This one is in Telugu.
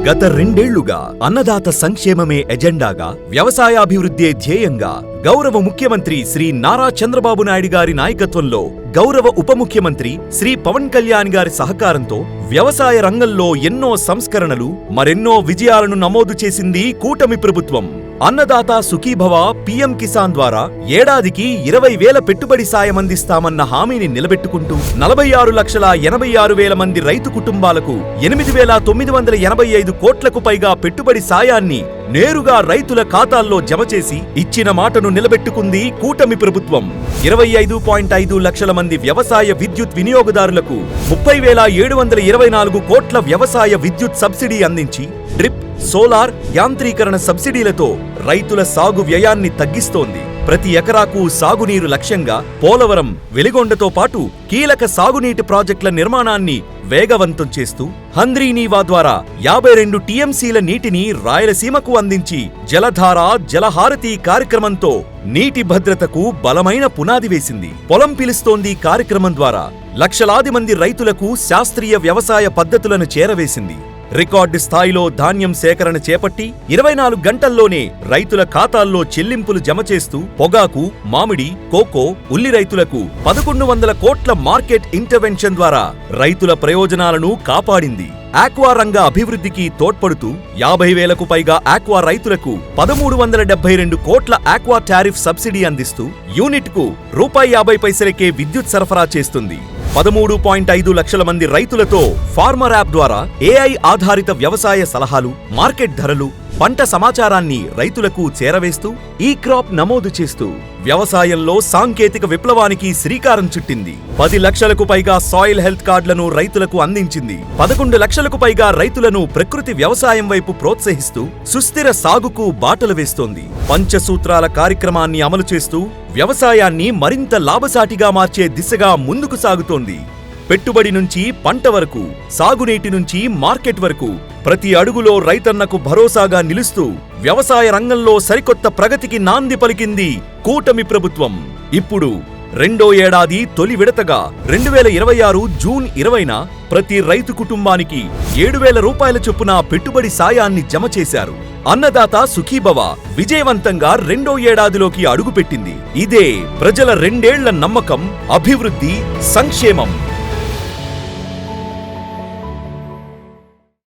గత రెండేళ్లుగా అన్నదాత సంక్షేమమే ఎజెండాగా, వ్యవసాయాభివృద్ధే ధ్యేయంగా గౌరవ ముఖ్యమంత్రి శ్రీ నారా చంద్రబాబు నాయుడు గారి నాయకత్వంలో గౌరవ ఉప ముఖ్యమంత్రి శ్రీ పవన్ కళ్యాణ్ గారి సహకారంతో వ్యవసాయ రంగంలో ఎన్నో సంస్కరణలు, మరెన్నో విజయాలను నమోదు చేసింది కూటమి ప్రభుత్వం. అన్నదాత సుఖీభవ పీఎం కిసాన్ ద్వారా ఏడాదికి 20,000 పెట్టుబడి సాయం అందిస్తామన్న హామీని నిలబెట్టుకుంటూ 46,86,000 మంది రైతు కుటుంబాలకు 8,985 కోట్లకు పైగా పెట్టుబడి సాయాన్ని నేరుగా రైతుల ఖాతాల్లో జమ చేసి ఇచ్చిన మాటను నిలబెట్టుకుంది కూటమి ప్రభుత్వం. 25.5 లక్షల మంది వ్యవసాయ విద్యుత్ వినియోగదారులకు 30,724 కోట్ల వ్యవసాయ విద్యుత్ సబ్సిడీ అందించి డ్రిప్, సోలార్, యాంత్రీకరణ సబ్సిడీలతో రైతుల సాగు వ్యయాన్ని తగ్గిస్తోంది. ప్రతి ఎకరాకు సాగునీరు లక్ష్యంగా పోలవరం, వెలిగొండతో పాటు కీలక సాగునీటి ప్రాజెక్టుల నిర్మాణాన్ని వేగవంతం చేస్తూ హంద్రీనీవా ద్వారా 52 టీఎంసీల నీటిని రాయలసీమకు అందించి జలధార, జలహారతి కార్యక్రమంతో నీటి భద్రతకు బలమైన పునాది వేసింది. పొలం పిలుస్తోంది కార్యక్రమం ద్వారా లక్షలాది మంది రైతులకు శాస్త్రీయ వ్యవసాయ పద్ధతులను చేరవేసింది. రికార్డు స్థాయిలో ధాన్యం సేకరణ చేపట్టి 24 గంటల్లోనే రైతుల ఖాతాల్లో చెల్లింపులు జమ చేస్తూ పొగాకు, మామిడి, కోకో, ఉల్లి రైతులకు 1,100 కోట్ల మార్కెట్ ఇంటర్వెన్షన్ ద్వారా రైతుల ప్రయోజనాలను కాపాడింది. ఆక్వా రంగ అభివృద్ధికి తోడ్పడుతూ 50,000కు పైగా ఆక్వా రైతులకు 1,372 కోట్ల ఆక్వా టారిఫ్ సబ్సిడీ అందిస్తూ యూనిట్కు ₹50 విద్యుత్ సరఫరా చేస్తుంది. 13.5 లక్షల మంది రైతులతో ఫార్మర్ యాప్ ద్వారా AI ఆధారిత వ్యవసాయ సలహాలు, మార్కెట్ ధరలు, పంట సమాచారాన్ని రైతులకు చేరవేస్తూ ఈ క్రాప్ నమోదు చేస్తూ వ్యవసాయంలో సాంకేతిక విప్లవానికి శ్రీకారం చుట్టింది. 10 లక్షలకు పైగా సాయిల్ హెల్త్ కార్డులను రైతులకు అందించింది. 11 లక్షలకు పైగా రైతులను ప్రకృతి వ్యవసాయం వైపు ప్రోత్సహిస్తూ సుస్థిర సాగుకు బాటలు వేస్తోంది. పంచసూత్రాల కార్యక్రమాన్ని అమలు చేస్తూ వ్యవసాయాన్ని మరింత లాభసాటిగా మార్చే దిశగా ముందుకు సాగుతోంది. పెట్టుబడి నుంచి పంట వరకు, సాగునీటి నుంచి మార్కెట్ వరకు ప్రతి అడుగులో రైతన్నకు భరోసాగా నిలుస్తూ వ్యవసాయ రంగంలో సరికొత్త ప్రగతికి నాంది పలికింది కూటమి ప్రభుత్వం. ఇప్పుడు రెండో ఏడాది తొలి విడతగా 2026 జూన్ 20న ప్రతి రైతు కుటుంబానికి 7,000 రూపాయల చొప్పున పెట్టుబడి సాయాన్ని జమ చేశారు. అన్నదాత సుఖీభవ విజయవంతంగా రెండో ఏడాదిలోకి అడుగుపెట్టింది. ఇదే ప్రజల రెండేళ్ల నమ్మకం, అభివృద్ధి, సంక్షేమం.